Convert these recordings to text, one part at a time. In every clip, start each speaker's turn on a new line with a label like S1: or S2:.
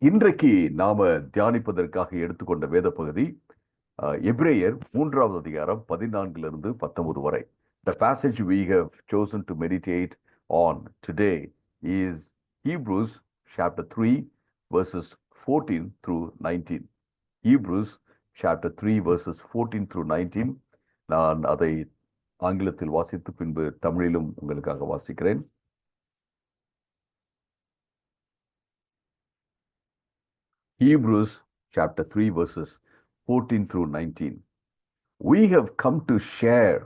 S1: இன்றைக்கு நாம தியானிப்பதற்காக எடுத்துக்கொண்ட வேத பகுதி எபிரேயர் 3வது அதிகாரம் 14 19 வரை. The passage we have chosen to meditate on today is Hebrews chapter 3 verses 14 through 19. Hebrews chapter 3 verses 14 through 19. நான் அதை ஆங்கிலத்தில் வாசித்து பின்பு தமிழிலும் உங்களுக்காக வாசிக்கிறேன். Hebrews chapter 3 verses 14 through 19. We have come to share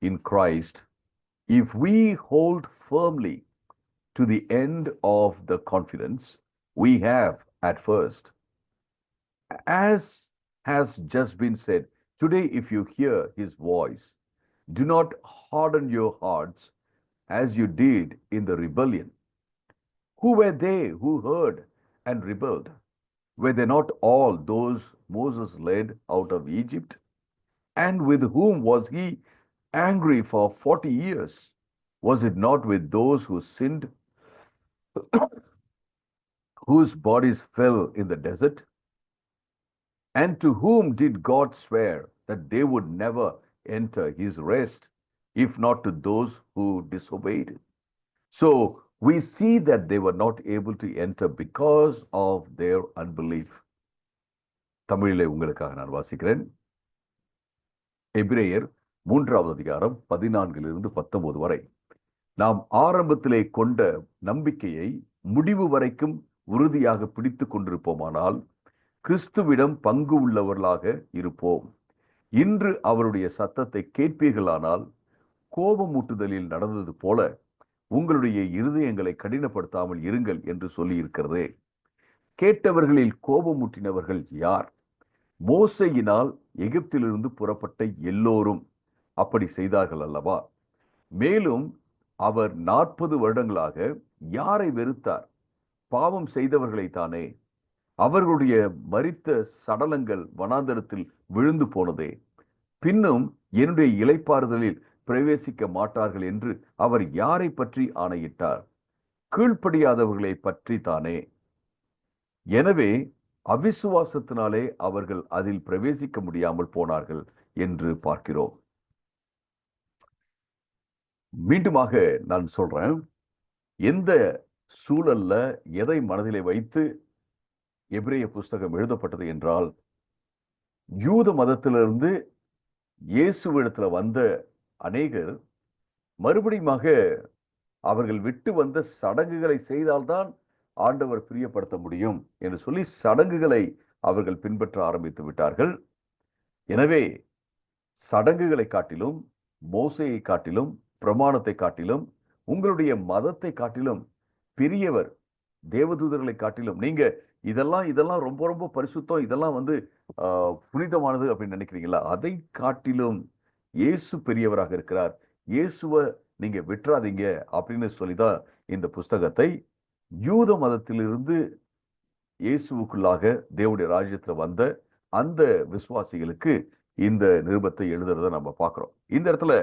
S1: in Christ if we hold firmly to the end of the confidence we have at first. As has just been said, today if you hear his voice, do not harden your hearts as you did in the rebellion. Who were they who heard and rebelled? Were they not all those Moses led out of Egypt? And with whom was he angry for 40 years? Was it not with those who sinned, whose bodies fell in the desert? And to whom did God swear that they would never enter his rest, if not to those who disobeyed? So we see that they were not able to enter because of their unbelief. தமிழிலே உங்களுக்காக நான் வாசிக்கிறேன். எபிரேயர் 3வது அதிகாரம் 14 19 வரை. நாம் ஆரம்பத்திலே கொண்ட நம்பிக்கையை முடிவு வரைக்கும் உறுதியாக பிடித்துக் கொண்டிருப்போமானால் கிறிஸ்துவிடம் பங்கு உள்ளவர்களாக இருப்போம். இன்று அவருடைய சத்தத்தை கேட்பீர்களானால் கோபமூட்டுதலில் நடந்தது போல உங்களுடைய இருதயங்களை கடினப்படுத்தாமல் இருங்கள் என்று சொல்லி இருக்கிறது. கேட்டவர்களில் கோபமூட்டினவர்கள் யார்? மோசையினால் எகிப்திலிருந்து புறப்பட்ட எல்லோரும் அப்படி செய்தார்கள் அல்லவா? மேலும் அவர் 40 வருடங்களாக யாரை வெறுத்தார்? பாவம் செய்தவர்களை தானே. அவர்களுடைய மரித்த சடலங்கள் வனாந்தரத்தில் விழுந்து போனதே. பின்னும் என்னுடைய இளைப்பாறுதலில் பிரவேசிக்க மாட்டார்கள் என்று அவர் யாரை பற்றி ஆணையிட்டார்? கீழ்ப்படியாதவர்களை பற்றி தானே. எனவே அவிசுவாசத்தினாலே அவர்கள் அதில் பிரவேசிக்க முடியாமல் போனார்கள் என்று பார்க்கிறோம். மீண்டுமாக நான் சொல்றேன், எந்த சூழல்ல எதை மனதிலே வைத்து எபிரேய புஸ்தகம் எழுதப்பட்டது என்றால், யூத மதத்திலிருந்து இயேசுவிடத்துல வந்த அநேகர் மறுபடியுமாக அவர்கள் விட்டு வந்த சடங்குகளை செய்தால்தான் ஆண்டவர் பிரியப்படுத்த முடியும் என்று சொல்லி சடங்குகளை அவர்கள் பின்பற்ற ஆரம்பித்து விட்டார்கள். எனவே சடங்குகளை காட்டிலும், மோசையை காட்டிலும், பிரமாணத்தை காட்டிலும், உங்களுடைய மதத்தை காட்டிலும் பெரியவர், தேவதூதர்களை காட்டிலும், நீங்க இதெல்லாம் ரொம்ப ரொம்ப பரிசுத்தம், இதெல்லாம் புனிதமானது அப்படின்னு நினைக்கிறீங்களா? அதை காட்டிலும் இயேசு பெரியவராக இருக்கிறார். இயேசுவை நீங்க விட்டுறாதீங்க அப்படின்னு சொல்லிதான் இந்த புஸ்தகத்தை யூத மதத்திலிருந்து இயேசுவுக்குள்ளாக தேவனுடைய ராஜ்யத்துல வந்த அந்த விசுவாசிகளுக்கு இந்த நிருபத்தை எழுதுறத நம்ம பார்க்கிறோம். இந்த இடத்துல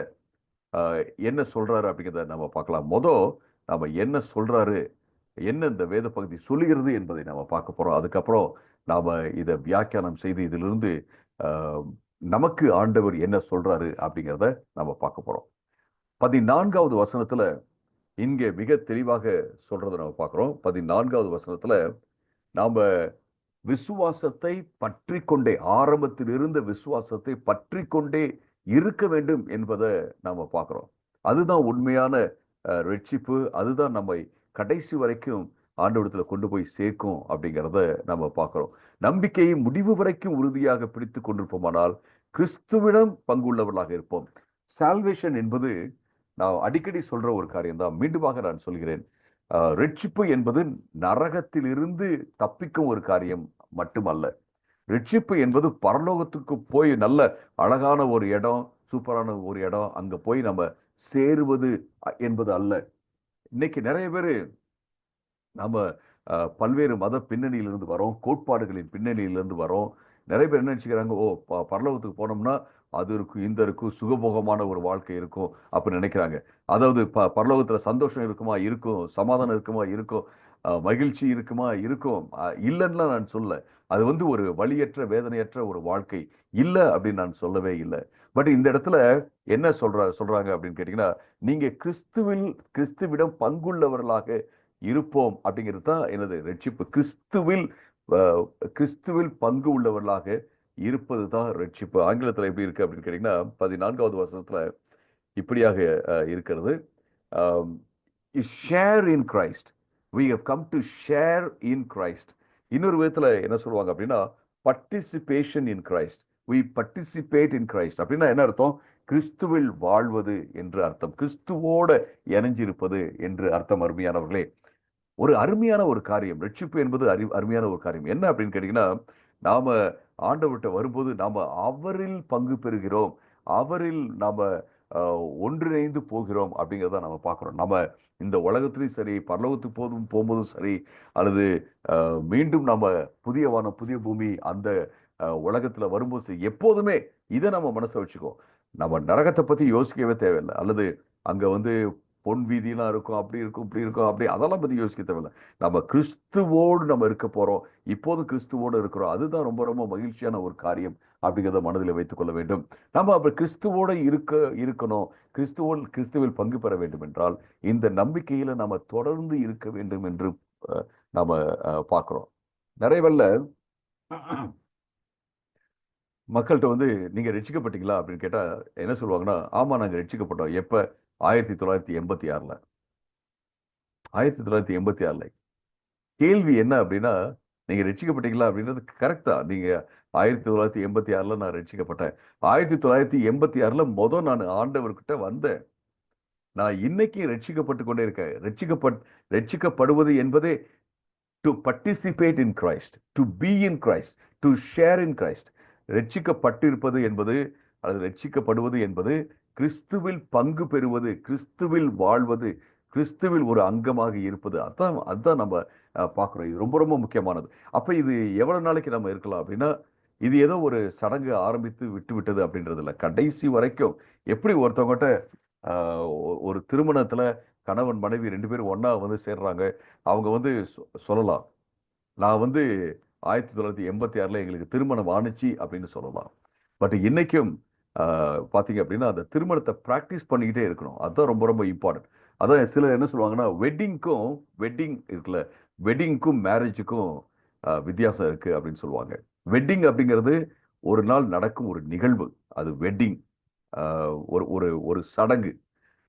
S1: என்ன சொல்றாரு அப்படிங்கிறத நம்ம பார்க்கலாம். நம்ம என்ன சொல்றாரு, என்ன இந்த வேத பகுதி சொல்லுகிறது என்பதை நம்ம பார்க்க போறோம். அதுக்கப்புறம் நாம இதை வியாக்கியானம் செய்து இதிலிருந்து நமக்கு ஆண்டவர் என்ன சொல்றாரு அப்படிங்கிறத நம்ம பார்க்க போறோம். 14வது வசனத்துல இங்கே மிக தெளிவாக சொல்றதை நம்ம பார்க்கிறோம். 14வது வசனத்துல நாம விசுவாசத்தை பற்றி கொண்டே, ஆரம்பத்தில் இருந்த விசுவாசத்தை பற்றி கொண்டே இருக்க வேண்டும் என்பதை நாம பார்க்கிறோம். அதுதான் உண்மையான ரட்சிப்பு. அதுதான் நம்மை கடைசி வரைக்கும் ஆண்டவரத்துல கொண்டு போய் சேர்க்கும் அப்படிங்கிறத நம்ம பார்க்கிறோம். நம்பிக்கையை முடிவு வரைக்கும் உறுதியாக பிடித்து கொண்டிருப்போமானால் கிறிஸ்துவிடம் பங்குள்ளவர்களாக இருப்போம். சால்வேஷன் என்பது நான் அடிக்கடி சொல்ற ஒரு காரியம் தான். மீண்டுமாக நான் சொல்கிறேன், ரட்சிப்பு என்பது நரகத்தில் இருந்து தப்பிக்கும் ஒரு காரியம் மட்டுமல்ல. ரட்சிப்பு என்பது பரலோகத்துக்கு போய் நல்ல அழகான ஒரு இடம், சூப்பரான ஒரு இடம், அங்க போய் நம்ம சேருவது என்பது அல்ல. இன்னைக்கு நிறைய பேரு நம்ம பல்வேறு மத பின்னணியிலிருந்து வரோம், கோட்பாடுகளின் பின்னணியிலிருந்து வரோம். நிறைய பேர் என்ன நினைச்சுக்கிறாங்க, பரலோகத்துக்கு போனோம்னா அது இருக்கும், இந்த இருக்கும், சுகபோகமான ஒரு வாழ்க்கை இருக்கும் அப்படின்னு நினைக்கிறாங்க. அதாவது பரலோகத்துல சந்தோஷம் இருக்குமா? இருக்கும். சமாதானம் இருக்குமா? இருக்கும். மகிழ்ச்சி இருக்குமா? இருக்கும். இல்லைன்னா நான் சொல்ல. அது வந்து ஒரு வலியற்ற, வேதனையற்ற ஒரு வாழ்க்கை இல்ல அப்படின்னு நான் சொல்லவே இல்லை. பட் இந்த இடத்துல என்ன சொல்றாங்க அப்படின்னு கேட்டீங்கன்னா, நீங்க கிறிஸ்துவிடம் பங்குள்ளவர்களாக இருப்போம் அப்படிங்கிறது தான் எனது ரட்சிப்பு. கிறிஸ்துவில் பங்கு உள்ளவர்களாக இருப்பது தான் ரட்சிப்பு. ஆங்கிலத்தில் எப்படி இருக்கு அப்படின்னு கேட்டீங்கன்னா, 14வது வசனத்துல இப்படியாக இருக்கிறது. Share in Christ. we have come to share in Christ. இன்னொரு விதத்துல என்ன சொல்லுவாங்க அப்படின்னா, participation in Christ. we participate in Christ அப்படின்னா என்ன அர்த்தம்? கிறிஸ்துவில் வாழ்வது என்று அர்த்தம். கிறிஸ்துவோட இணைஞ்சிருப்பது என்று அர்த்தம். அருமையானவர்களே, ஒரு அருமையான ஒரு காரியம். ரட்சிப்பு என்பது அருமையான ஒரு காரியம். என்ன அப்படின்னு கேட்டீங்கன்னா, நாம ஆண்டவர்கிட்ட வரும்போது நாம அவரில் பங்கு பெறுகிறோம். அவரில் நாம ஒன்றிணைந்து போகிறோம் அப்படிங்கிறத நம்ம பார்க்கிறோம். நம்ம இந்த உலகத்திலையும் சரி, பரலோகத்துக்கு போகும்போதும் சரி, அல்லது மீண்டும் நம்ம புதிய வானம் புதிய பூமி அந்த உலகத்துல வரும்போது சரி, எப்போதுமே இதை நம்ம மனசை வச்சுக்கோ. நம்ம நரகத்தை பத்தி யோசிக்கவே தேவையில்லை. அல்லது அங்க வந்து பொன் வீதியெல்லாம் இருக்கும், அப்படி இருக்கும், இப்படி இருக்கும், அப்படி அதெல்லாம் பத்தி யோசிக்க தேவையில்லை. நம்ம கிறிஸ்துவோடு நம்ம இருக்க போறோம். இப்போது கிறிஸ்துவோடு இருக்கிறோம். அதுதான் ரொம்ப ரொம்ப மகிழ்ச்சியான ஒரு காரியம் அப்படிங்கிறத மனதில் வைத்துக் கொள்ள வேண்டும். நம்ம அப்ப கிறிஸ்துவோட இருக்கணும். கிறிஸ்துவில் பங்கு பெற வேண்டும் என்றால் இந்த நம்பிக்கையில நம்ம தொடர்ந்து இருக்க வேண்டும் என்று நாம பார்க்கிறோம். நிறையவல்ல மக்கள்கிட்ட வந்து நீங்க ரட்சிக்கப்பட்டீங்களா அப்படின்னு கேட்டா என்ன சொல்லுவாங்கன்னா, ஆமா நாங்க ரட்சிக்கப்பட்டோம். எப்ப? 1986ல. 1986ல. கேள்வி என்ன அப்படின்னா, நீங்க ரட்சிக்கப்பட்டீங்களா அப்படின்றது கரெக்ட் தான். நீங்க 1986ல நான் ரட்சிக்கப்பட்டேன். 1986ல நான் ஆண்டவர்கிட்ட வந்தேன். நான் இன்னைக்கு ரட்சிக்கப்பட்டு கொண்டே இருக்கேன். ரட்சிக்கப்படுவது என்பதே to participate in Christ, to be in Christ, to share in Christ. ரட்சிக்கப்பட்டிருப்பது என்பது அல்லது ரட்சிக்கப்படுவது என்பது கிறிஸ்துவில் பங்கு பெறுவது, கிறிஸ்துவில் வாழ்வது, கிறிஸ்துவில் ஒரு அங்கமாக இருப்பது. அதான் நம்ம பார்க்கிறோம். இது ரொம்ப ரொம்ப முக்கியமானது. அப்ப இது எவ்வளவு நாளைக்கு நம்ம இருக்கலாம் அப்படின்னா, இது ஏதோ ஒரு சடங்கு ஆரம்பித்து விட்டு விட்டது அப்படின்றது இல்லை. கடைசி வரைக்கும் எப்படி ஒருத்தவங்ககிட்ட ஒரு திருமணத்துல கணவன் மனைவி 2 பேரும் ஒன்னா வந்து சேர்றாங்க. அவங்க வந்து சொல்லலாம், நான் வந்து 1986ல எங்களுக்கு திருமணம் ஆணுச்சு அப்படின்னு சொல்லலாம். பட் இன்னைக்கும் பாத்தீங்க அப்படின்னா அந்த திருமணத்தை பிராக்டிஸ் பண்ணிக்கிட்டே இருக்கணும். அதுதான் ரொம்ப ரொம்ப இம்பார்ட்டன்ட். அதான் சிலர் என்ன சொல்லுவாங்கன்னா, வெட்டிங் இருக்குல்ல, வெட்டிங்க்கும் மேரேஜுக்கும் வித்தியாசம் இருக்கு அப்படின்னு சொல்லுவாங்க. வெட்டிங் அப்படிங்கிறது ஒரு நாள் நடக்கும் ஒரு நிகழ்வு. அது வெட்டிங், ஒரு ஒரு ஒரு சடங்கு.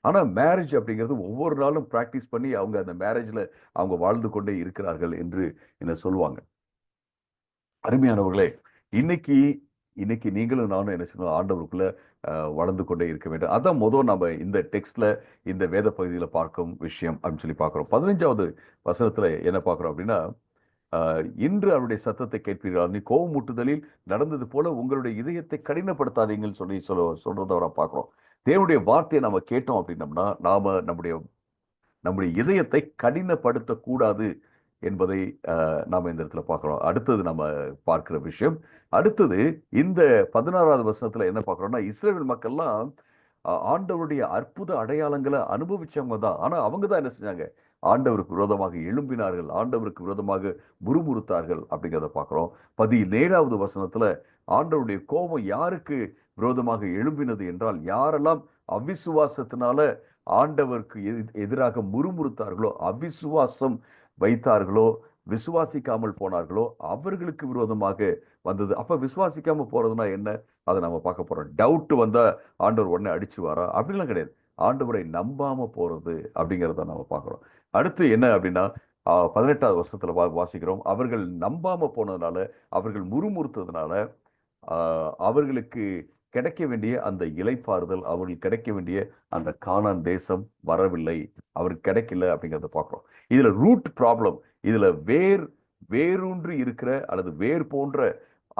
S1: ஆனா மேரேஜ் அப்படிங்கிறது ஒவ்வொரு நாளும் பிராக்டிஸ் பண்ணி அவங்க அந்த மேரேஜ்ல அவங்க வாழ்ந்து கொண்டே இருக்கிறார்கள் என்று என்ன சொல்லுவாங்க. அருமையானவர்களே, இன்னைக்கு இன்னைக்கு நீங்களும் நானும் என்ன செய்யணும்? ஆண்டவருக்குள்ள வளர்ந்து கொண்டே இருக்க வேண்டும். அதான் நம்ம இந்த டெக்ஸ்ட்ல இந்த வேத பகுதியில பார்க்கும் விஷயம் அப்படின்னு சொல்லி பார்க்கிறோம். 15வது வசனத்துல என்ன பார்க்கிறோம் அப்படின்னா, இன்று அவருடைய சத்தத்தை கேட்பீர்கள், நீ கோபமூட்டுதலில் நடந்தது போல உங்களுடைய இதயத்தை கடினப்படுத்தாதீங்கன்னு சொல்றத பார்க்கிறோம். தேவனுடைய வார்த்தையை நம்ம கேட்டோம் அப்படின்னம்னா நாம நம்முடைய இதயத்தை கடினப்படுத்தக்கூடாது என்பதை நாம இந்த இடத்துல பார்க்கிறோம். அடுத்தது நம்ம பார்க்கிற விஷயம், அடுத்தது இந்த 16வது வசனத்துல என்ன பார்க்கிறோம்னா, இஸ்ரேல் மக்கள்லாம் ஆண்டவருடைய அற்புத அடையாளங்களை அனுபவிச்சவங்க தான். ஆனா அவங்க தான் என்ன செஞ்சாங்க? ஆண்டவருக்கு விரோதமாக எழும்பினார்கள், ஆண்டவருக்கு விரோதமாக முறுமுறுத்தார்கள் அப்படிங்கிறத பார்க்கிறோம். 17வது வசனத்துல ஆண்டவருடைய கோபம் யாருக்கு விரோதமாக எழும்பினது என்றால், யாரெல்லாம் அவிசுவாசத்தினால ஆண்டவருக்கு எதிராக முறுமுறுத்தார்களோ, அவிசுவாசம் வைத்தார்களோ, விசுவாசிக்காமல் போனார்களோ அவர்களுக்கு விரோதமாக வந்தது. அப்ப விசுவாசிக்காம போறதுனா என்ன? அதை நம்ம பார்க்க போறோம். டவுட் வந்தா ஆண்டவர் உடனே அடிச்சுவாரா? அப்படிலாம் கிடையாது. ஆண்டவரை நம்பாம போறது அப்படிங்கிறத நம்ம பார்க்கிறோம். அடுத்து என்ன அப்படின்னா, 18வது வருஷத்துல வாசிக்கிறோம், அவர்கள் நம்பாம போனதுனால, அவர்கள் முறுமுறுத்ததுனால அவர்களுக்கு கிடைக்க வேண்டிய அந்த இளைப்பாறுதல், அவர்களுக்கு கிடைக்க வேண்டிய அந்த கானான் தேசம் வரவில்லை, அவருக்கு கிடைக்கல அப்படிங்கிறத பார்க்கிறோம். இதுல ரூட் ப்ராப்ளம், இதுல வேரூன்றி இருக்கிற அல்லது வேர் போன்ற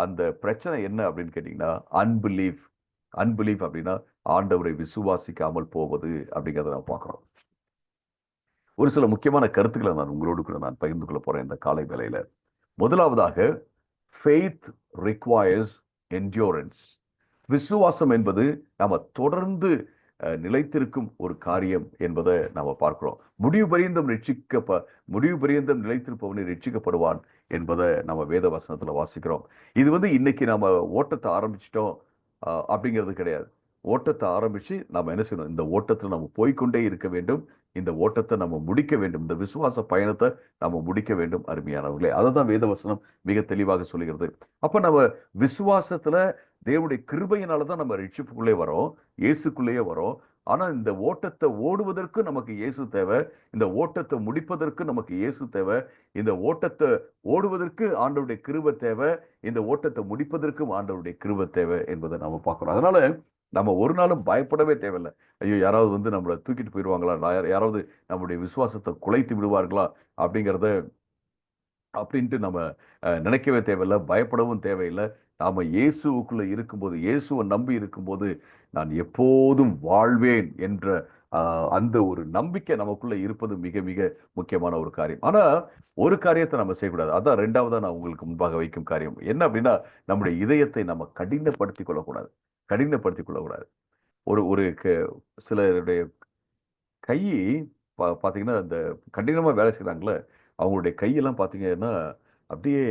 S1: அந்த பிரச்சனை என்ன அப்படின்னு கேட்டீங்கன்னா, அன்பிலீஃப் அப்படின்னா ஆண்டவரை விசுவாசிக்காமல் போவது அப்படிங்கிறத நான் பார்க்கிறோம். ஒரு சில முக்கியமான கருத்துக்களை நான் உங்களோடு கூட நான் பகிர்ந்து கொள்ள போறேன் இந்த காலை வேளையில. முதலாவதாக, faith requires endurance. விசுவாசம் என்பது நம்ம தொடர்ந்து நிலைத்திருக்கும் ஒரு காரியம் என்பதை நாம பார்க்கிறோம். முடிவு பரியந்தம் நிலைத்திருப்பவனை ரட்சிக்கப்படுவான் என்பதை நம்ம வேத வசனத்துல வாசிக்கிறோம். இது இன்னைக்கு நாம ஓட்டத்தை ஆரம்பிச்சிட்டோம் அப்படிங்கிறது கிடையாது. ஓட்டத்தை ஆரம்பிச்சு நாம என்ன செய்யணும்? இந்த ஓட்டத்தில் நம்ம போய்கொண்டே இருக்க வேண்டும். இந்த ஓட்டத்தை நம்ம முடிக்க வேண்டும். இந்த விசுவாச பயணத்தை நம்ம முடிக்க வேண்டும். அருமையானவர்களே, அதை தான் வேதவசனம் மிக தெளிவாக சொல்லுகிறது. அப்ப நம்ம விசுவாசத்துல தேவனுடைய கிருபையினாலதான் நம்ம ரட்சிப்புக்குள்ளே வரோம், இயேசுக்குள்ளேயே வரோம். ஆனா இந்த ஓட்டத்தை ஓடுவதற்கு நமக்கு இயேசு தேவை. இந்த ஓட்டத்தை முடிப்பதற்கு நமக்கு இயேசு தேவை. இந்த ஓட்டத்தை ஓடுவதற்கு ஆண்டவருடைய கிருபை தேவை. இந்த ஓட்டத்தை முடிப்பதற்கும் ஆண்டவருடைய கிருபை தேவை என்பதை நாம பார்க்கிறோம். அதனால நம்ம ஒரு நாளும் பயப்படவே தேவையில்லை. ஐயோ, யாராவது நம்மளை தூக்கிட்டு போயிடுவாங்களா, யாராவது நம்முடைய விசுவாசத்தை குலைத்து விடுவார்களா அப்படின்ட்டு நம்ம நினைக்கவே தேவையில்லை, பயப்படவும் தேவையில்லை. நாம இயேசுக்குள்ள இருக்கும்போது, இயேசுவை நம்பி இருக்கும்போது நான் எப்போதும் வாழ்வேன் என்ற அந்த ஒரு நம்பிக்கை நமக்குள்ள இருப்பது மிக மிக முக்கியமான ஒரு காரியம். ஆனா ஒரு காரியத்தை நம்ம செய்யக்கூடாது. அதான் ரெண்டாவதா நான் உங்களுக்கு முன்பாக வைக்கும் காரியம் என்ன அப்படின்னா, நம்முடைய இதயத்தை நம்ம கடினப்படுத்திக் கொள்ளக்கூடாது. ஒரு ஒரு சிலருடைய கை பார்த்தீங்கன்னா, அந்த கடினமா வேலை செய்றாங்கல்ல, அவங்களுடைய கையெல்லாம் பார்த்தீங்கன்னா அப்படியே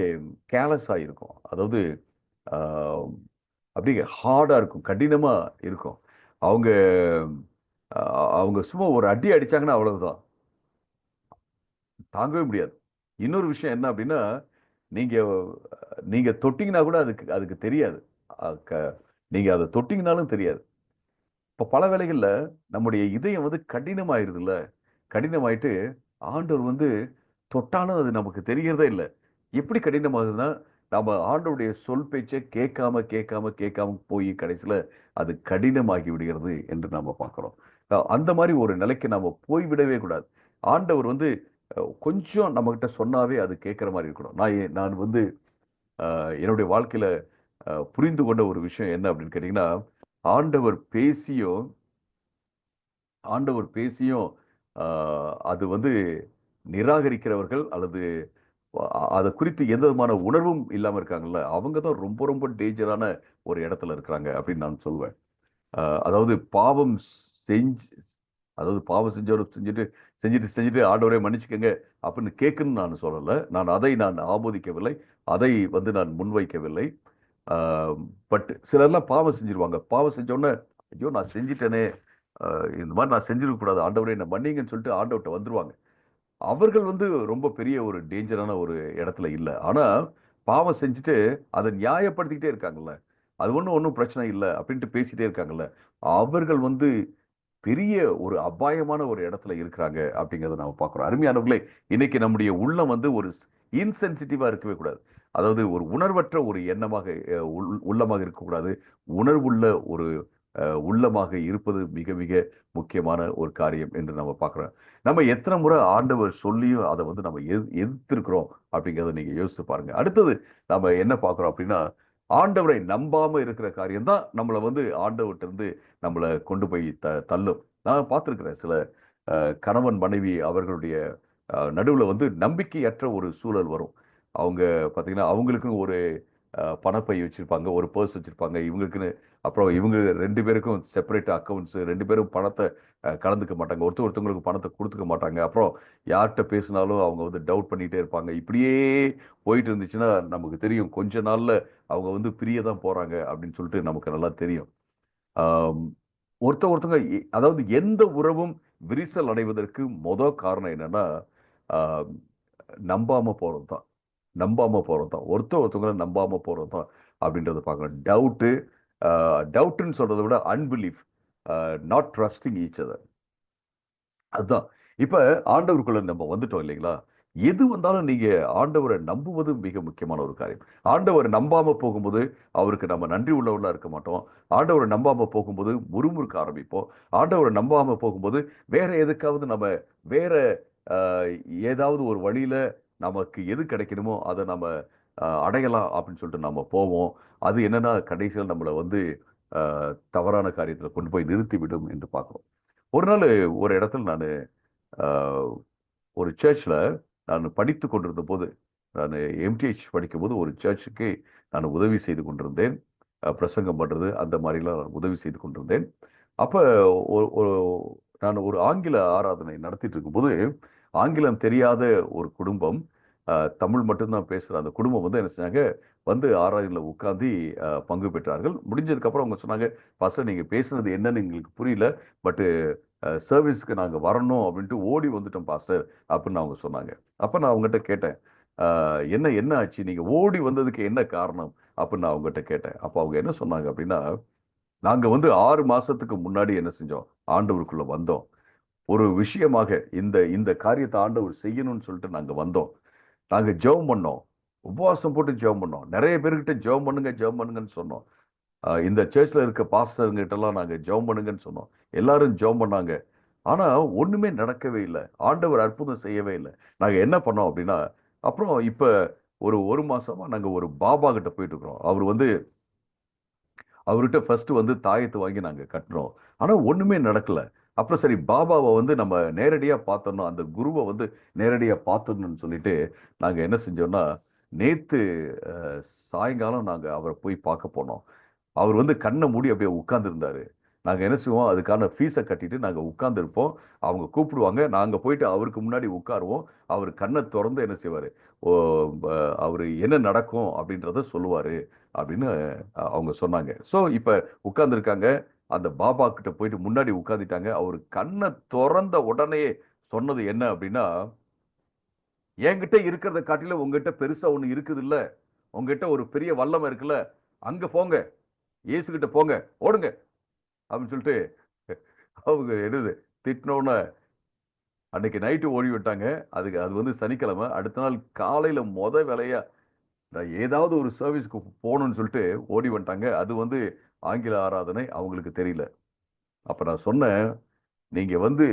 S1: கேர்லெஸ் ஆகிருக்கும். அதாவது அப்படியே ஹார்டா இருக்கும், கடினமா இருக்கும். அவங்க அவங்க சும்மா ஒரு அடி அடிச்சாங்கன்னா அவ்வளவுதான், தாங்கவே முடியாது. இன்னொரு விஷயம் என்ன அப்படின்னா, நீங்க நீங்க தொட்டீங்கன்னா கூட அதுக்கு தெரியாது. நீங்க அதை தொட்டீங்கனாலும் தெரியாது. இப்போ பல வேளைகள்ல நம்முடைய இதயம் கடினமாயிருதுல்ல, கடினமாயிட்டு ஆண்டவர் தொட்டாலும் அது நமக்கு தெரியறதே இல்லை. எப்படி கடினமாகுதுன்னா, நம்ம ஆண்டவருடைய சொல் பேச்சை கேட்காம கேட்காம கேட்காம போய் கடைசியில அது கடினமாகி விடுகிறது என்று நாம பார்க்கிறோம். அந்த மாதிரி ஒரு நிலைக்கு நாம போய்விடவே கூடாது. ஆண்டவர் கொஞ்சம் நம்ம கிட்ட சொன்னாவே அது கேட்கிற மாதிரி இருக்கணும். நான் என்னுடைய வாழ்க்கையில புரிந்து கொண்ட ஒரு விஷயம் என்ன அப்படின்னு கேட்டீங்கன்னா, ஆண்டவர் பேசியும் அது நிராகரிக்கிறவர்கள் அல்லது அதை குறித்து எந்த விதமான உணர்வும் இல்லாம இருக்காங்கல்ல, அவங்க தான் ரொம்ப ரொம்ப டேஞ்சரான ஒரு இடத்துல இருக்கிறாங்க அப்படின்னு நான் சொல்வேன். அதாவது பாவம் செஞ்சு அதாவது பாவம் செஞ்சுட்டு செஞ்சுட்டு ஆண்டவரே மன்னிச்சுக்கங்க அப்படின்னு கேட்கணும்னு நான் சொல்லலை. நான் ஆமோதிக்கவில்லை, அதை நான் முன்வைக்கவில்லை. பட் சிலர்லாம் பாவம் செஞ்சிருவாங்க. பாவம் செஞ்ச உடனே ஐயோ நான் செஞ்சிட்டேனே, இந்த மாதிரி நான் செஞ்சிருக்க கூடாது, ஆண்டவரே என்ன மன்னிங்கன்னு சொல்லிட்டு ஆண்டவர்கிட்ட வந்துருவாங்க. அவர்கள் ரொம்ப பெரிய ஒரு டேஞ்சரான ஒரு இடத்துல இல்லை. ஆனா பாவம் செஞ்சுட்டு அதை நியாயப்படுத்திக்கிட்டே இருக்காங்கல்ல, அது ஒன்றும் பிரச்சனை இல்லை அப்படின்ட்டு பேசிட்டே இருக்காங்கல்ல, அவர்கள் பெரிய ஒரு அபாயமான ஒரு இடத்துல இருக்கிறாங்க அப்படிங்கிறத நம்ம பார்க்குறோம். அருமையானவர்களே, இன்னைக்கு நம்முடைய உள்ளம் ஒரு இன்சென்சிட்டிவா இருக்கவே கூடாது. அதாவது ஒரு உணர்வற்ற ஒரு எண்ணமாக உள்ளமாக இருக்கக்கூடாது. உணர்வுள்ள ஒரு உள்ளமாக இருப்பது மிக மிக முக்கியமான ஒரு காரியம் என்று நம்ம பார்க்குறோம். நம்ம எத்தனை முறை ஆண்டவர் சொல்லியும் அதை நம்ம எதிர்த்திருக்கிறோம் அப்படிங்கிறத நீங்க யோசித்து பாருங்க. அடுத்தது நம்ம என்ன பார்க்குறோம் அப்படின்னா, ஆண்டவரை நம்பாம இருக்கிற காரியம் தான் நம்மளை ஆண்டவர்கிட்ட இருந்து நம்மளை கொண்டு போய் தள்ளும். நான் பார்த்துருக்கிறேன் சில கணவன் மனைவி அவர்களுடைய நடுவில் நம்பிக்கையற்ற ஒரு சூழல் வரும். அவங்க பார்த்தீங்கன்னா அவங்களுக்குன்னு ஒரு பணப்பை வச்சிருப்பாங்க, ஒரு பர்ஸ் வச்சிருப்பாங்க இவங்களுக்குன்னு. அப்புறம் இவங்க 2 பேருக்கும் செப்பரேட் அக்கௌண்ட்ஸ், 2 பேரும் பணத்தை கலந்துக்க மாட்டாங்க, ஒருத்தவங்களுக்கு பணத்தை கொடுத்துக்க மாட்டாங்க. அப்புறம் யார்கிட்ட பேசினாலும் அவங்க டவுட் பண்ணிட்டே இருப்பாங்க. இப்படியே போயிட்டு இருந்துச்சுன்னா நமக்கு தெரியும் கொஞ்ச நாள்ல அவங்க பிரிய தான் போறாங்க அப்படின்னு சொல்லிட்டு நமக்கு நல்லா தெரியும். ஒருத்தவங்க அதாவது எந்த உறவும் விரிசல் அடைவதற்கு காரணம் என்னன்னா, நம்பாம போறது தான். ஒருத்தவங்களை நம்பாம போறது தான் அப்படின்றத பார்க்கணும். டவுட்டுன்னு சொல்றதை விட unbelief, not trusting each other. அதுதான். இப்ப ஆண்டவருக்குள்ள நம்ம வந்துட்டோம் இல்லைங்களா? எது வந்தாலும் நீங்க ஆண்டவரை நம்புவது மிக முக்கியமான ஒரு காரியம். ஆண்டவரை நம்பாம போகும்போது அவருக்கு நம்ம நன்றி உள்ளவர்களா இருக்க மாட்டோம். ஆண்டவரை நம்பாம போகும்போது முறுமுறுக்க ஆரம்பிப்போம். ஆண்டவரை நம்பாம போகும்போது வேற எதுக்காவது நம்ம வேற ஏதாவது ஒரு வழியில நமக்கு எது கிடைக்கணுமோ அதை நம்ம அடையலாம் அப்படின்னு சொல்லிட்டு நம்ம போவோம். அது என்னன்னா கடைசியில் நம்மளை தவறான காரியத்துல கொண்டு போய் நிறுத்திவிடும் என்று பார்க்கிறோம். ஒரு நாள் ஒரு இடத்துல நான் ஒரு சர்ச்சில் நான் படித்து கொண்டிருந்த போது, நான் எம்டிஹெச் படிக்கும்போது ஒரு சர்ச்சுக்கு நான் உதவி செய்து கொண்டிருந்தேன். பிரசங்கம் பண்ணுறது அந்த மாதிரிலாம் நான் உதவி செய்து கொண்டிருந்தேன். அப்ப நான் ஒரு ஆங்கில ஆராதனை நடத்திட்டு இருக்கும்போது, ஆங்கிலம் தெரியாத ஒரு குடும்பம், தமிழ் மட்டும்தான் பேசுற அந்த குடும்பம் வந்து என்ன செஞ்சாங்க, வந்து ஆராதனையில உட்கார்ந்து பங்கு பெற்றார்கள். முடிஞ்சதுக்கு அப்புறம் அவங்க சொன்னாங்க, "பாஸ்டர் நீங்க பேசுனது என்னன்னு எங்களுக்கு புரியல. பட் சர்வீஸ்க்கு நாங்க வரணும் அப்படின்ட்டு ஓடி வந்துட்டோம் பாஸ்டர்" அப்படின்னு அவங்க சொன்னாங்க. அப்ப நான் அவங்ககிட்ட கேட்டேன், என்ன என்ன ஆச்சு? நீங்க ஓடி வந்ததுக்கு என்ன காரணம்?" அப்படின்னு நான் அவங்ககிட்ட கேட்டேன். அப்ப அவங்க என்ன சொன்னாங்க அப்படின்னா, "நாங்க வந்து 6 மாசத்துக்கு முன்னாடி என்ன செஞ்சோம்? ஆண்டவருக்குள்ள வந்தோம். ஒரு விஷயமாக இந்த இந்த காரியத்தை ஆண்டவர் செய்யணும்னு சொல்லிட்டு நாங்க வந்தோம். நாங்க ஜெபம் பண்ணோம். உபவாசம் போட்டு ஜெபம் பண்ணோம். நெறைய பேர்கிட்ட ஜெபம் பண்ணுங்க, ஜெபம் பண்ணுங்கன்னு சொன்னோம். இந்த சர்ச்ல இருக்க பாஸ்டர்ங்கிட்ட எல்லாம் நாங்க ஜெபம் பண்ணுங்கன்னு சொன்னோம். எல்லாரும் ஜெபம் பண்ணாங்க. ஆனா ஒண்ணுமே நடக்கவே இல்ல. ஆண்டவர் அற்புதம் செய்யவே இல்ல. நாங்க என்ன பண்ணோம் அப்படின்னா, அப்புறம் இப்ப ஒரு 1 மாசமா நாங்க ஒரு பாபா கிட்ட போயிட்டு இருக்கிறோம். அவர் வந்து அவர்கிட்ட ஃபர்ஸ்ட் வந்து தாயத்து வாங்கி நாங்க கட்டுனோம். ஆனா ஒண்ணுமே நடக்கல. அப்புறம் சரி பாபாவ வந்து நம்ம நேரடியா பார்த்தரணும். அந்த குருவ வந்து நேரடியா பார்த்தரணும்னு சொல்லிட்டு, நாங்க என்ன செஞ்சோம்னா, நேத்து அ சாயங்காலம் நாங்க அவர போய் பார்க்க போனோம். அவர் வந்து கண்ண மூடி அப்படியே உட்கார்ந்திருந்தாரு. நாங்க என்ன செய்வோம், அதுக்கான ஃபீஸ கட்டிட்டு நாங்க உட்கார்ந்திருப்போம். அவங்க கூப்பிடுவாங்க. நாங்க போயிட்டு அவருக்கு முன்னாடி உட்காருவோம். அவரு கண்ண தொறந்து என்ன செய்வாரு, ஓ ப அவரு என்ன நடக்கும் அப்படின்றத சொல்லுவாரு அப்படின்னு அவங்க சொன்னாங்க. இப்ப உட்கார்ந்திருக்காங்க. அந்த பாபா கிட்ட போயிட்டு முன்னாடி உட்கார்ந்துட்டாங்க. அவரு கண்ண தொறந்த உடனேயே சொன்னது என்ன அப்படின்னா, "என்கிட்ட இருக்கிறத காட்டிலும் உங்ககிட்ட பெருசா ஒண்ணு இருக்குதுல்ல. உங்ககிட்ட ஒரு பெரிய வல்லமை இருக்குல்ல. அங்க போங்க. இயேசுகிட்ட போங்க. ஓடுங்க." அப்படின்னு சொல்லிட்டு அவங்க என்னது திட்டினோன்னே அன்னைக்கு நைட்டு ஓடி விட்டாங்க. அதுக்கு அது வந்து சனிக்கிழமை. அடுத்த நாள் காலையில வேலையா நான் ஏதாவது ஒரு சர்வீஸ்க்கு போணும்னு சொல்லிட்டு ஓடி வந்துட்டாங்க. அது வந்து ஆங்கில ஆராதனை. அவங்களுக்கு தெரியல. அப்ப நான் சொன்னேன், "நீங்க வந்து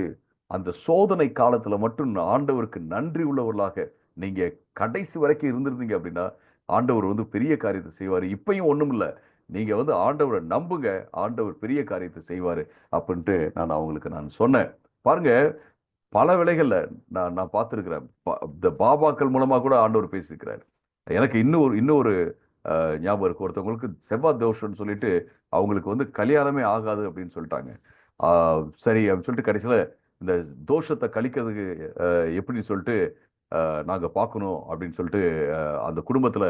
S1: அந்த சோதனை காலத்துல மட்டும் ஆண்டவருக்கு நன்றி உள்ளவர்களாக நீங்க கடைசி வரைக்கும் இருந்திருந்தீங்க அப்படின்னா, ஆண்டவர் வந்து பெரிய காரியத்த செய்வாரு. இப்பயும் ஒண்ணுமில்ல. நீங்க வந்து ஆண்டவர நம்புங்க. ஆண்டவர் பெரிய காரியத்த செய்வாரு." அப்படின்ட்டு நான் அவங்களுக்கு சொன்னேன். பாருங்க, பல வேளைகள்ல நான் நான் பார்த்திருக்கிறேன். இந்த பாபாக்கள் மூலமா கூட ஆண்டவர் பேசியிருக்கிறார். எனக்கு இன்னொரு ஞாபகம் இருக்கு. ஒருத்தவங்களுக்கு செவ்வாய் தோஷம்ன்னு சொல்லிட்டு, அவங்களுக்கு வந்து கல்யாணமே ஆகாது அப்படின்னு சொல்லிட்டாங்க. ஆ சரி அப்படின்னு சொல்லிட்டு கடைசியில இந்த தோஷத்த கழிக்கிறதுக்கு எப்படின்னு சொல்லிட்டு நாங்க பார்க்கணும் அப்படின்னு சொல்லிட்டு அந்த குடும்பத்துல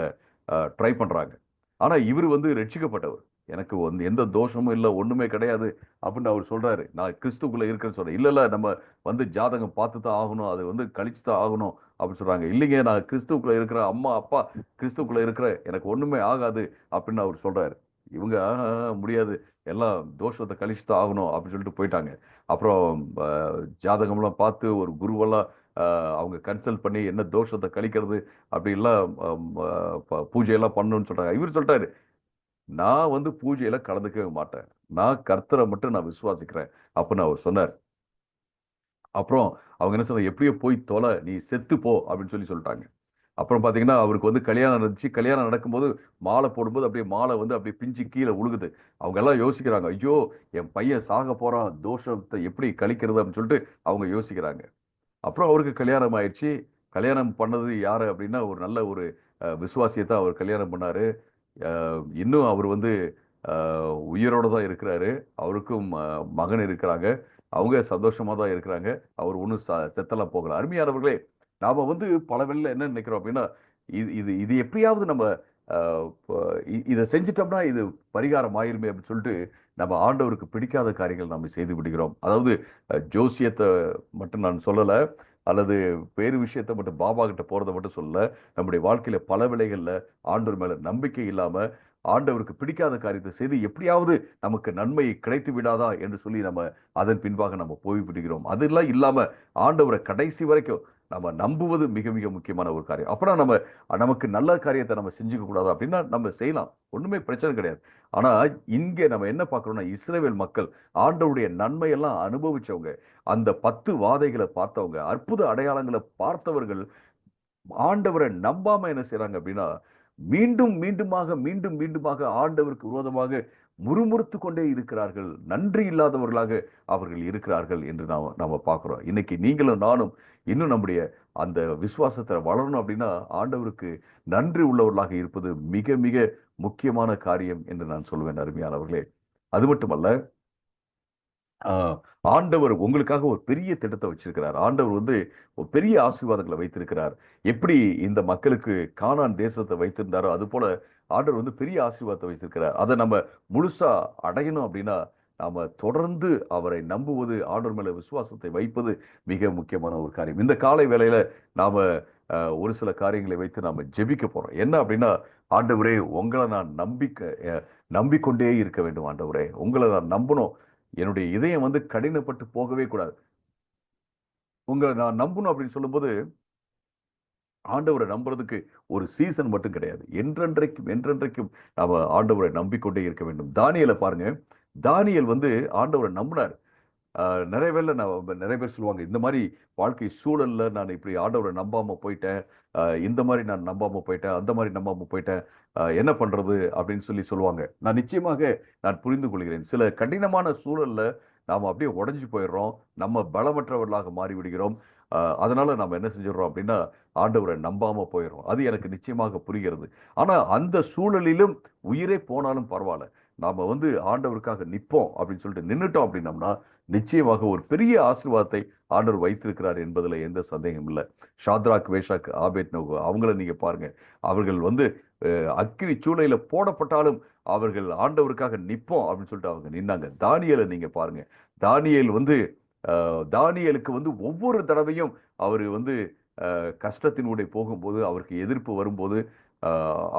S1: ட்ரை பண்றாங்க. ஆனா இவரு வந்து ரட்சிக்கப்பட்டவர். எனக்கு வந்து எந்த தோஷமும் இல்ல, ஒண்ணுமே கிடையாது அப்படின்னு அவர் சொல்றாரு. நான் கிறிஸ்துக்குள்ள இருக்கேன்னு சொல்றேன். இல்ல, இல்ல நம்ம வந்து ஜாதகம் பார்த்து தான் ஆகணும். அது வந்து கழிச்சு தான் ஆகணும் அப்படின்னு சொல்றாங்க. இல்லைங்க நான் கிறிஸ்துவுக்குள்ள இருக்கிறேன். அம்மா, அப்பா கிறிஸ்துவுக்குள்ள இருக்கிறேன். எனக்கு ஒண்ணுமே ஆகாது அப்படின்னு அவர் சொல்றாரு. இவங்க முடியாது. எல்லாம் தோஷத்த கழிச்சு தான் ஆகணும் அப்படின்னு சொல்லிட்டு போயிட்டாங்க. அப்புறம் அ ஜாதகம்லாம் பார்த்து ஒரு குருவெல்லாம் அ அவங்க கன்சல்ட் பண்ணி என்ன தோஷத்த கழிக்கிறது அப்படிலாம் பூஜையெல்லாம் பண்ணணும்னு சொல்றாங்க. இவரு சொல்லிட்டாரு, "நான் வந்து பூஜையில கலந்துக்கவே மாட்டேன். நான் கர்த்தர மட்டும் நான் விசுவாசிக்கிறேன்." அப்படின்னு அவர் சொன்னார். அப்புறம் அவங்க என்ன சொன்னாங்க, "எப்படியோ போய் தொல, நீ செத்து போ" அப்படின்னு சொல்லிட்டாங்க. அப்புறம் பார்த்தீங்கன்னா, அவருக்கு வந்து கல்யாணம் நடந்துச்சு. கல்யாணம் நடக்கும்போது மாலை போடும்போது அப்படியே மாலை வந்து அப்படியே பிஞ்சு கீழ விழுகுது. அவங்க எல்லாம் யோசிக்கிறாங்க, "ஐயோ! என் பையன் சாக போறான். தோஷத்த எப்படி கழிக்கிறது?" அப்படின்னு சொல்லிட்டு அவங்க யோசிக்கிறாங்க. அப்புறம் அவருக்கு கல்யாணம் ஆயிடுச்சு. கல்யாணம் பண்ணது யாரு அப்படின்னா, ஒரு நல்ல ஒரு விசுவாசிய தான் அவர் கல்யாணம் பண்ணாரு. அ இன்னும் அவர் வந்து அ உயிரோட தான் இருக்கிறாரு. அவருக்கும் மகன் இருக்கிறாங்க. அவங்க சந்தோஷமா தான் இருக்கிறாங்க. அவர் ஒண்ணும் செத்தெல்லாம் போகல. அருமையானவர்களே, நாம வந்து பல வேளையில என்ன நினைக்கிறோம் அப்படின்னா, இது இது இது எப்படியாவது நம்ம அ ப இத செஞ்சுட்டோம்னா இது பரிகாரம் ஆயிருமே அப்படின்னு சொல்லிட்டு, நம்ம ஆண்டவருக்கு பிடிக்காத காரியங்கள் நாம செய்து விடுகிறோம். அதாவது ஜோசியத்த மட்டும் நான் சொல்லல. அல்லது வேறு விஷயத்த மட்டும் பாபா கிட்ட போறத மட்டும் சொல்லல. நம்முடைய வாழ்க்கையில பல வேளைகள்ல ஆண்டவர் மேல நம்பிக்கை இல்லாம, ஆண்டவருக்கு பிடிக்காத காரியத்தை செய்து எப்படியாவது நமக்கு நன்மை கிடைத்து விடாதா என்று சொல்லி நம்ம அதன் பின்பாக நம்ம போய் விடுகிறோம். அதெல்லாம் இல்லாம ஆண்டவர கடைசி வரைக்கும் நம்ம நம்புவது மிக மிக முக்கியமான ஒரு காரியம். அப்பனா நம்ம நமக்கு நல்ல காரியத்த நம்ம செஞ்சுக்க கூடாது அப்படின்னா நம்ம செய்யலாம். ஒண்ணுமே பிரச்சனை கிடையாது. ஆனா இங்க நம்ம என்ன பார்க்கிறோம்னா, இஸ்ரவேல் மக்கள் ஆண்டவருடைய நன்மை எல்லாம் அனுபவிச்சவங்க. அந்த 10 வாதைகள பார்த்தவங்க, அற்புத அடையாளங்கள பார்த்தவர்கள் ஆண்டவர நம்பாம என்ன செய்றாங்க அப்படின்னா, மீண்டும் மீண்டுமாக ஆண்டவருக்கு விரோதமாக முறுமுறுத்துக் கொண்டே இருக்கிறார்கள். நன்றி இல்லாதவர்களாக அவர்கள் இருக்கிறார்கள் என்று நாம பார்க்கிறோம். இன்னைக்கு நீங்களும் நானும் இன்னும் நம்முடைய அந்த விசுவாசத்துல வளரணும் அப்படின்னா, ஆண்டவருக்கு நன்றி உள்ளவர்களாக இருப்பது மிக மிக முக்கியமான காரியம் என்று நான் சொல்லுவேன் அருமையானவர்களே. அது மட்டுமல்ல ஆண்டவர் உங்களுக்காக ஒரு பெரிய திட்டத்தை வச்சிருக்கிறார். ஆண்டவர் வந்து ஒரு பெரிய ஆசீர்வாதங்களை வைத்திருக்கிறார். எப்படி இந்த மக்களுக்கு கானான் தேசத்தை வைத்திருந்தாரோ அது போல ஆண்டவர் வந்து பெரிய ஆசீர்வாதத்தை வைத்திருக்கிறார். அதை நம்ம முழுசா அடையணும் அப்படின்னா நாம தொடர்ந்து அவரை நம்புவது, ஆண்டவர் மேல விசுவாசத்தை வைப்பது மிக முக்கியமான ஒரு காரியம். இந்த காலை வேளையில நாம ஒரு சில காரியங்களை வைத்து நாம ஜெபிக்க போறோம். என்ன அப்படின்னா, ஆண்டவரே உங்களை நான் நம்பிக்கொண்டே இருக்க வேண்டும். ஆண்டவரே உங்களை நான் நம்பணும். என்னுடைய இதயம் வந்து கடினப்பட்டு போகவே கூடாது. உங்களை நான் நம்பணும் அப்படின்னு சொல்லும்போது, ஆண்டவரை நம்புறதுக்கு ஒரு சீசன் மட்டும் கிடையாது. என்றென்றைக்கும் என்றென்றைக்கும் நாம ஆண்டவரை நம்பிக்கொண்டே இருக்க வேண்டும். தானியேலை பாருங்க. தானியேல் வந்து ஆண்டவரை நம்பினார். நிறைய பேர் சொல்லுவாங்க, இந்த மாதிரி வாழ்க்கை சூழல்ல நான் இப்படி ஆண்டவரை நம்பாம போயிட்டேன், இந்த மாதிரி நான் நம்பாம போயிட்டேன், அந்த மாதிரி நம்பாம போயிட்டேன், என்ன பண்றது அப்படின்னு சொல்லுவாங்க. நான் நிச்சயமாக நான் புரிந்து கொள்கிறேன். சில கடினமான சூழல்ல நாம அப்படியே உடைஞ்சு போயிடுறோம், நம்ம பலமற்றவர்களாக மாறி விடுகிறோம். அதனால நாம என்ன செஞ்சிடறோம் அப்படின்னா ஆண்டவரை நம்பாம போயிடுறோம். அது எனக்கு நிச்சயமாக புரிகிறது. ஆனா அந்த சூழலிலும் உயிரே போனாலும் பரவாயில்ல, நாம வந்து ஆண்டவருக்காக நிற்போம் அப்படின்னு சொல்லிட்டு நின்னுட்டோம் அப்படின்னம்னா நிச்சயமாக ஒரு பெரிய ஆசீர்வாதத்தை ஆண்டவர் வைத்திருக்கிறார் என்பதுல எந்த சந்தேகம் இல்லை. ஷாத்ராக், மேஷாக், ஆபேத்நேகோ அவங்கள நீங்க பாருங்க. அவர்கள் வந்து அக்கினி சூளையில போடப்பட்டாலும் அவர்கள் ஆண்டவருக்காக நிற்போம் அப்படின்னு சொல்லிட்டு அவங்க நின்னாங்க. தானியேலை நீங்க பாருங்க. தானியேல் வந்து தானியேலுக்கு வந்து ஒவ்வொரு தடவையும் அவரு வந்து கஷ்டத்தினூடே போகும்போது, அவருக்கு எதிர்ப்பு வரும்போது,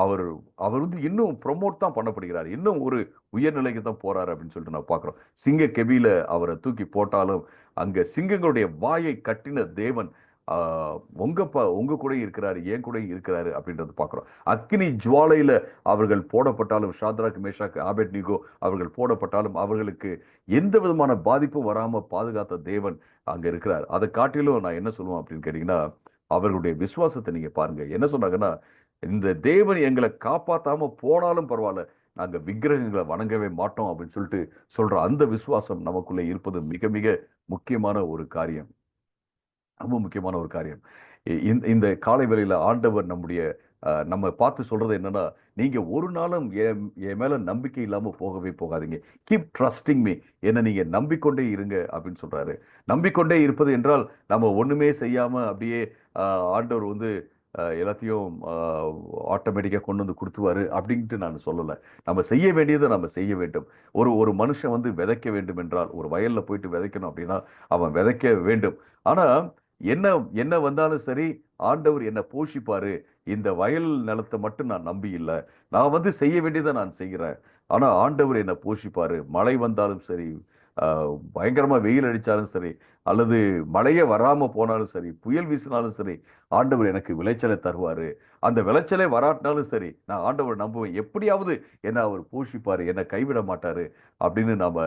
S1: அவர் அவர் வந்து இன்னும் ப்ரொமோட் தான் பண்ணப்படுகிறார். இன்னும் ஒரு உயர்நிலைக்கு தான் போறாரு அப்படின்னு சொல்லிட்டு நான் பார்க்கிறோம். சிங்க கெபியில அவரை தூக்கி போட்டாலும் அங்க சிங்கங்களுடைய வாயை கட்டின தேவன் உங்க கூட இருக்கிறாரு, என் கூட இருக்கிறாரு அப்படின்றத பார்க்கிறோம். அக்னி ஜுவாலையில அவர்கள் போடப்பட்டாலும், ஷாத்ராக், மேஷாக், ஆபேத்நேகோ அவர்கள் போடப்பட்டாலும் அவர்களுக்கு எந்த விதமான பாதிப்பும் வராம பாதுகாத்த தேவன் அங்க இருக்கிறார். அதை காட்டிலும் நான் என்ன சொல்லுவேன் அப்படின்னு கேட்டீங்கன்னா, அவர்களுடைய விசுவாசத்தை நீங்க பாருங்க. என்ன சொன்னாங்கன்னா, இந்த தேவன் எங்களை காப்பாத்தாம போனாலும் பரவாயில்ல, நாங்க விக்கிரகங்களை வணங்கவே மாட்டோம் அப்படின்னு சொல்லிட்டு சொல்ற அந்த விசுவாசம் நமக்குள்ள இருப்பது மிக மிக முக்கியமான ஒரு காரியம். ரொம்ப முக்கியமான ஒரு காரியம். இந்த காலை வேளையில ஆண்டவர் நம்ம பார்த்து சொல்றது என்னன்னா, நீங்க ஒரு நாளும் என் மேல நம்பிக்கை இல்லாம போகவே போகாதீங்க. Keep trusting me. என்ன நீங்க நம்பிக்கொண்டே இருங்க அப்படின்னு சொல்றாரு. நம்பிக்கொண்டே இருப்பது என்றால் நம்ம ஒண்ணுமே செய்யாம அப்படியே ஆண்டவர் வந்து எல்லாத்தையும் ஆட்டோமேட்டிக்கா கொண்டு வந்து கொடுத்துருவாரு அப்படின்ட்டு நான் சொல்லலை. நம்ம செய்ய வேண்டியதை நம்ம செய்ய வேண்டும். ஒரு ஒரு மனுஷன் வந்து விதைக்க வேண்டும் என்றால், ஒரு வயல்ல போயிட்டு விதைக்கணும் அப்படின்னா அவன் விதைக்க வேண்டும். ஆனா என்ன என்ன வந்தாலும் சரி, ஆண்டவர் என்ன போஷிப்பாரு. இந்த வயல் நிலத்தை மட்டும் நான் நம்பி இல்லை, நான் வந்து செய்ய வேண்டியதை நான் செய்கிறேன். ஆனா ஆண்டவர் என்ன போஷிப்பாரு. மழை வந்தாலும் சரி, பயங்கரமா வெயில் அடிச்சாலும் சரி, அல்லது மழையே வராம போனாலும் சரி, புயல் வீசினாலும் சரி, ஆண்டவர் எனக்கு விளைச்சலை தருவாரு. அந்த விளைச்சலே வராட்டினாலும் சரி, நான் ஆண்டவரை நம்புவேன். எப்படியாவது என்ன அவர் போஷிப்பாரு, என்னை கைவிட மாட்டாரு அப்படின்னு நாம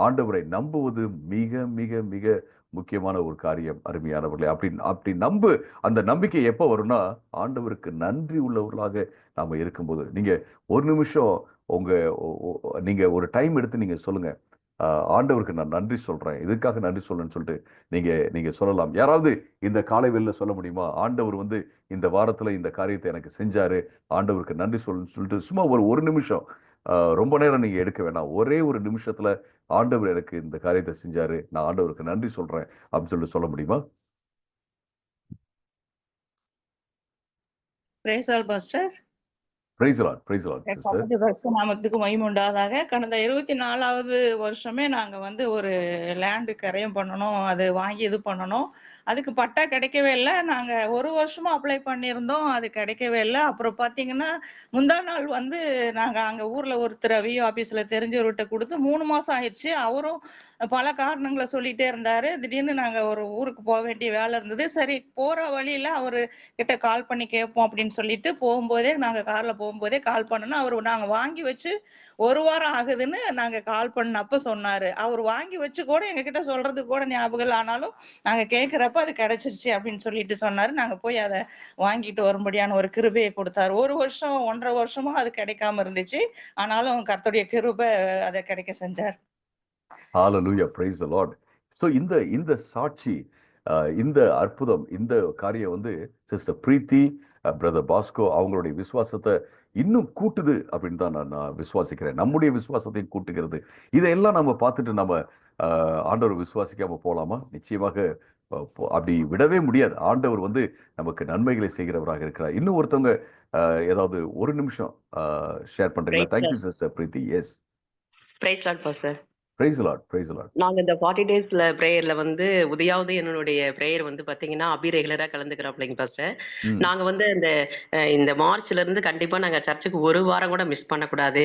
S1: ஆண்டவரை நம்புவது மிக மிக மிக முக்கியமான ஒரு காரியம். அருமையானவர்களே, அப்படி அப்படி அந்த நம்பிக்கை எப்ப வரும்னா, ஆண்டவருக்கு நன்றி உள்ளவர்களாக நாம இருக்கும்போது. நீங்க ஒரு நிமிஷம் உங்க நீங்க ஒரு டைம் எடுத்து நீங்க சொல்லுங்க, ஆண்டவருக்கு நான் நன்றி சொல்றேன், இதுக்காக நன்றி சொல்றேன்னு சொல்லிட்டு நீங்க சொல்லலாம். யாராவது இந்த காலை வேளையில சொல்ல முடியுமா, ஆண்டவர் வந்து இந்த வாரத்துல இந்த காரியத்தை எனக்கு செஞ்சாரு, ஆண்டவருக்கு நன்றி சொல்லிட்டு சும்மா ஒரு நிமிஷம், ரொம்ப நேரம் நீங்க எடுக்க வேணாம், ஒரே ஒரு நிமிஷத்துல ஆண்டவர் எனக்கு இந்த காரியத்தை செஞ்சாரு, நான் ஆண்டவருக்கு நன்றி சொல்றேன் அப்படின்னு சொல்லிட்டு சொல்ல முடியுமா?
S2: Praise all pastor.
S1: நாமத்துக்கு
S2: மகிமை உண்டாதாக. கடந்த 24வது வருஷமே நாங்க வந்து ஒரு லேண்டு கரையம் பண்ணணும், அது வாங்கி இது பண்ணணும். அதுக்கு பட்டா கிடைக்கவே இல்லை. நாங்க ஒரு வருஷமா அப்ளை பண்ணியிருந்தோம், அது கிடைக்கவே இல்லை. அப்புறம் பாத்தீங்கன்னா முந்தா நாள் வந்து நாங்க அங்க ஊர்ல ஒருத்தர் விஓ ஆபீஸ்ல தெரிஞ்சவர்கிட்ட கொடுத்து 3 மாசம் ஆயிடுச்சு. அவரும் பல காரணங்களை சொல்லிட்டே இருந்தாரு. திடீர்னு நாங்க ஒரு ஊருக்கு போக வேண்டிய வேலை இருந்தது. சரி, போற வழியில அவரு கிட்ட கால் பண்ணி கேட்போம் அப்படின்னு சொல்லிட்டு போகும்போதே, நாங்க கார்ல போகும்போதே கால் பண்ணோம். அவரு நாங்க வாங்கி வச்சு 1 வாரம் ஆகுதுன்னு நாங்க கால் பண்ணப்ப சொன்னாரு. அவர் வாங்கி வச்சு கூட எங்ககிட்ட சொல்றது கூட ஞாபகம் இல்லை. ஆனாலும் நாங்க கேட்கிறப்ப அது கிடைச்சிருச்சு அப்படின்னு சொல்லிட்டு சொன்னாரு. நாங்க போய் அதை வாங்கிட்டு வரும்படியான ஒரு கிருபையை கொடுத்தாரு. 1 வருஷம் 1.5 வருஷமா அது கிடைக்காம இருந்துச்சு. ஆனாலும் கர்த்தருடைய கிருபை அதை கிடைக்க செஞ்சார்.
S1: ஹalleluya, praise the lord. So இந்த சாட்சி, இந்த அற்புதம், இந்த காரியம் வந்து சிஸ்டர் பிரீத்தி பிரதர் பாஸ்கோ அவங்களுடைய விசுவாசத்தை இன்னும் கூட்டுது அப்படின்னு தான் நான் விசுவாசிக்கிறேன். நம்முடைய விசுவாசத்தையும் கூட்டுகிறது. இதையெல்லாம் நம்ம பார்த்துட்டு நம்ம ஆண்டவர் விசுவாசிக்காம போலாமா? நிச்சயமாக அப்படி விடவே முடியாது. ஆண்டவர் வந்து நமக்கு நன்மைகளை செய்கிறவராக இருக்கிறார். இன்னும் ஒருத்தவங்க ஏதாவது ஒரு நிமிஷம் ஷேர் பண்றீங்களா? Thank you sister Preethi. Yes,
S3: praise Lord pastor.
S1: Praise Lord, praise Lord.
S3: நாங்க இந்த 40 டேஸ்ல பிரேயர்ல வந்து உதயாவது என்னுடைய பிரேயர் வந்து பாத்தீங்கன்னா அபி ரெகுலரா கலந்துக்கிறோம் பாஸ்டர். நாங்க வந்து இந்த மார்ச்ல இருந்து கண்டிப்பா நாங்க சர்ச்சுக்கு ஒரு வாரம் கூட மிஸ் பண்ணக்கூடாது.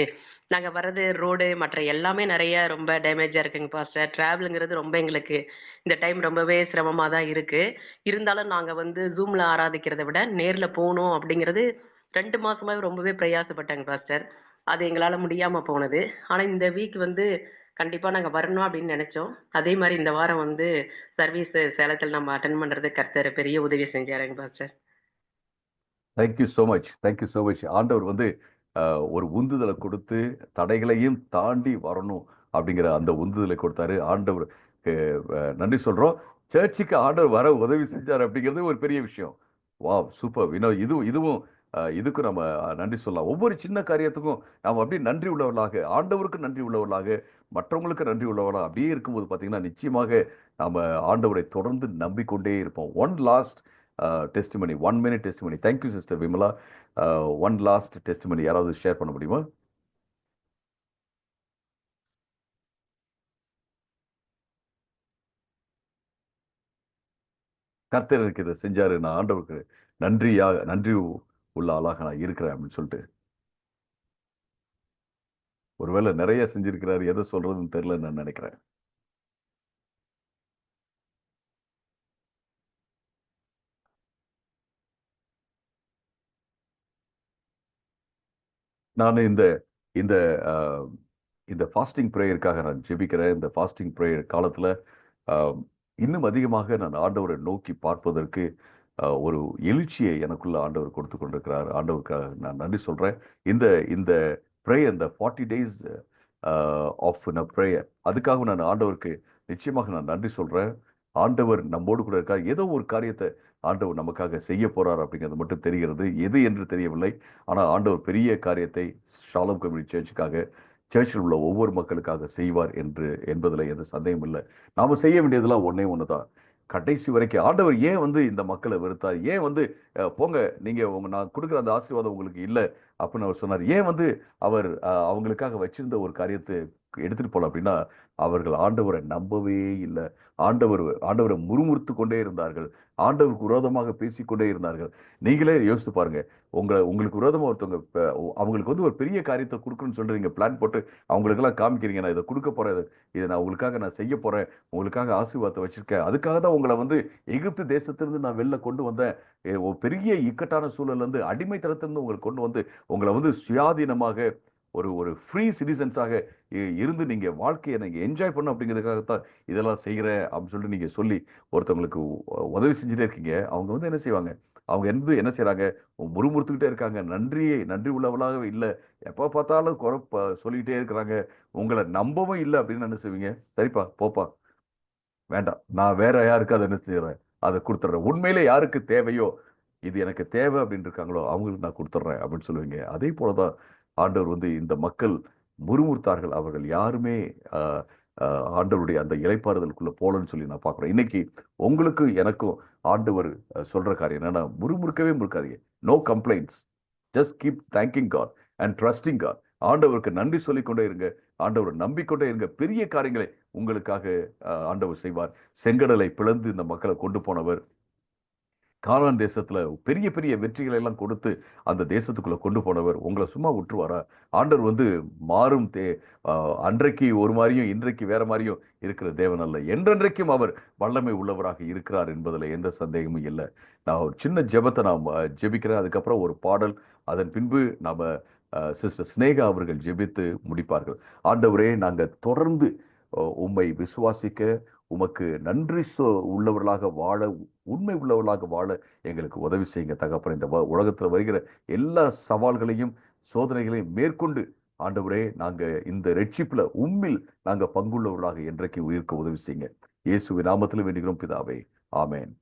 S3: நாங்க வர்றது ரோடு மற்ற எல்லாமே நிறைய ரொம்ப டேமேஜா இருக்குங்க பாஸ்டர். டிராவலுங்கிறது ரொம்ப எங்களுக்கு இந்த டைம் ரொம்பவே சிரமமா தான் இருக்கு. இருந்தாலும் நாங்க வந்து ஜூம்ல ஆராதிக்கிறத விட நேர்ல போகணும் அப்படிங்கிறது 2 மாசமாவே ரொம்பவே பிரயாசப்பட்டாங்க பாஸ்டர். அது எங்களால முடியாம போனது. ஆனா இந்த வீக் வந்து கண்டிப்பா நாங்க வரணும் அப்படின்னு நினைச்சோம். அதே மாதிரி இந்த வாரம் வந்து சர்வீஸ் சேலத்தில் நம்ம அட்டென்ட் பண்றது கர்த்தர் பெரிய உதவி செஞ்சாருங்க pastor.
S1: Thank you so much, thank you so much. ஆண்டவர் வந்து ஒரு உந்துதலை கொடுத்து தடைகளையும் தாண்டி வரணும் அப்படிங்கிற அந்த உந்துதலை கொடுத்தாரு. ஆண்டவருக்கு நன்றி சொல்றோம். சர்ச்சுக்கு ஆண்டவர் வர உதவி செஞ்சார் அப்படிங்கிறது ஒரு பெரிய விஷயம். வா, சூப்பர். இதுவும் இதுக்கும் நம்ம நன்றி சொல்லலாம். ஒவ்வொரு சின்ன காரியத்துக்கும் நாம் அப்படியே நன்றி உள்ளவர்களாக, ஆண்டவருக்கு நன்றி உள்ளவர்களாக, மற்றவங்களுக்கு நன்றி உள்ளவர்களாக அப்படியே இருக்கும்போது பார்த்தீங்கன்னா நிச்சயமாக நாம ஆண்டவரை தொடர்ந்து நம்பிக்கொண்டே இருப்போம். One last testimony, 1 minute testimony. Thank you sister Vimala. One last testimony யாராவது ஷேர் பண்ண முடியுமா? கர்த்தர் எனக்கு இதை செஞ்சாரு, நான் ஆண்டவருக்கு நன்றி உள்ள ஆளாக நான் இருக்கிறேன் அப்படின்னு சொல்லிட்டு. ஒருவேளை நிறைய செஞ்சிருக்கிறாரு, எதை சொல்றதுன்னு தெரியல நான் நினைக்கிறேன். நான் இந்த இந்த இந்த ஃபாஸ்டிங் ப்ரேயருக்காக நான் ஜெபிக்கிறேன். இந்த ஃபாஸ்டிங் ப்ரேயர் காலத்துல இன்னும் அதிகமாக நான் ஆண்டவரை நோக்கி பார்ப்பதற்கு ஒரு எழுச்சியை எனக்குள்ள ஆண்டவர் கொடுத்து கொண்டிருக்கிறார். ஆண்டவருக்காக நான் நன்றி சொல்றேன். இந்த இந்த ப்ரேயர், இந்த 40 days ஆஃப் ப்ரேயர், அதுக்காக நான் ஆண்டவருக்கு நிச்சயமாக நான் நன்றி சொல்றேன். ஆண்டவர் நம்மோடு கூட இருக்கார். ஏதோ ஒரு காரியத்தை ஆண்டவர் நமக்காக செய்ய போறார் அப்படிங்கிறது மட்டும் தெரிகிறது. எது என்று தெரியவில்லை. ஆனால் ஆண்டவர் பெரிய காரியத்தை ஷாሎም கம்யூனிட்டி சர்ச்சுக்காக, சர்ச்சில் உள்ள ஒவ்வொரு மக்களுக்காக செய்வார் என்பதில் எந்த சந்தேகம் இல்லை. நாம செய்ய வேண்டியதெல்லாம் ஒன்னே ஒன்று தான். கடைசி வரைக்கும் ஆண்டவர் ஏன் வந்து இந்த மக்களை வெறுத்தார்? ஏன் வந்து போங்க, நீங்க நான் கொடுக்குற அந்த ஆசீர்வாதம் உங்களுக்கு இல்லை அப்படின்னு அவர் சொன்னார். ஏன் வந்து அவர் அவங்களுக்காக வச்சிருந்த ஒரு காரியத்தை எடுத்துட்டு போல அப்படின்னா, அவர்கள் ஆண்டவரை நம்பவே இல்லை. ஆண்டவரை முறுமுறுத்து கொண்டே இருந்தார்கள். ஆண்டவருக்கு விரோதமாக பேசிக்கொண்டே இருந்தார்கள். நீங்களே யோசித்து பாருங்க. உங்களுக்கு விரோதமா ஒருத்தவங்க அவங்களுக்கு வந்து ஒரு பெரிய காரியத்தை கொடுக்கணும்னு சொல்லிட்டு நீங்க பிளான் போட்டு அவங்களுக்கெல்லாம் காமிக்கிறீங்க, நான் இதை கொடுக்க போறேன், இதை நான் உங்களுக்காக நான் செய்ய போறேன், உங்களுக்காக ஆசீர்வாதத்தை வச்சிருக்கேன், அதுக்காக தான் உங்களை வந்து எகிப்து தேசத்திலிருந்து நான் வெளில கொண்டு வந்தேன், ஒரு பெரிய இக்கட்டான சூழல்ல இருந்து, அடிமைத்தனத்திலிருந்து உங்களை கொண்டு வந்து உங்களை வந்து சுயாதீனமாக ஒரு ஃப்ரீ சிட்டிசன்ஸாக இருந்து நீங்க வாழ்க்கையை நீங்க என்ஜாய் பண்ணும் அப்படிங்கிறதுக்காகத்தான் இதெல்லாம் செய்கிறேன் அப்படின்னு சொல்லிட்டு நீங்க சொல்லி ஒருத்தவங்களுக்கு உதவி செஞ்சுட்டே இருக்கீங்க. அவங்க வந்து என்ன செய்வாங்க? அவங்க என்ன செய்யறாங்க? முறுமுறுத்துக்கிட்டே இருக்காங்க. நன்றி உள்ளவளாகவே இல்லை. எப்போ பார்த்தாலும் சொல்லிக்கிட்டே இருக்கிறாங்க. உங்களை நம்பவும் இல்லை அப்படின்னு என்ன செய்வீங்க? சரிப்பா, போப்பா, வேண்டாம், நான் வேற யாருக்கு அதை என்ன செய்யறேன், அதை கொடுத்துட்றேன். உண்மையிலே யாருக்கு தேவையோ, இது எனக்கு தேவை அப்படின்னு இருக்காங்களோ அவங்களுக்கு நான் கொடுத்துட்றேன் அப்படின்னு சொல்லுவீங்க. அதே போலதான் ஆண்டவர் வந்து இந்த மக்கள் முறுமுறுத்தார்கள். அவர்கள் யாருமே ஆண்டவருடைய அந்த இளைப்பாறுதலுக்குள்ள போலன்னு சொல்லி நான் பார்க்குறேன். இன்னைக்கு உங்களுக்கு எனக்கும் ஆண்டவர் சொல்ற காரியம் என்னன்னா, முறுமுறுக்கவே முறுக்காதீங்க. No complaints. Just keep thanking God and trusting God. ஆண்டவருக்கு நன்றி சொல்லிக்கொண்டே இருங்க. ஆண்டவரை நம்பிக்கொண்டே இருங்க. பெரிய காரியங்களை உங்களுக்காக ஆண்டவர் செய்வார். செங்கடலை பிளந்து இந்த மக்களை கொண்டு போனவர், கானான் தேசத்துல பெரிய பெரிய வெற்றிகளை எல்லாம் கொடுத்து அந்த தேசத்துக்குள்ள கொண்டு போனவர் உங்களை சும்மா விட்டுருவாரா? ஆண்டவர் வந்து மாறும் அன்றைக்கு ஒரு மாதிரியும் இன்றைக்கு வேற மாதிரியும் இருக்கிற தேவன் அல்ல. என்றென்றைக்கும் அவர் வல்லமை உள்ளவராக இருக்கிறார் என்பதில் எந்த சந்தேகமும் இல்லை. நான் ஒரு சின்ன ஜெபத்தை நான் ஜெபிக்கிறேன். அதுக்கப்புறம் ஒரு பாடல், அதன் பின்பு நாம சிஸ்டர் ஸ்னேகா அவர்கள் ஜெபித்து முடிப்பார்கள். ஆண்டவரே, நாங்க தொடர்ந்து உம்மை விசுவாசிக்க, உமக்கு நன்றி உள்ளவர்களாக வாழ, உண்மை உள்ளவர்களாக வாழ எங்களுக்கு உதவி செய்யுங்க தகப்பனே. இந்த உலகத்தில் வருகிற எல்லா சவால்களையும் சோதனைகளையும் மேற்கொண்டு ஆண்டவரே, நாங்க இந்த ரட்சிப்புல உம்மில் நாங்க பங்குள்ளவர்களாக என்றைக்கு உயிர்க்க உதவி செய்யுங்க. இயேசுவின் நாமத்தில் வேண்டுகிறோம் பிதாவே, ஆமேன்.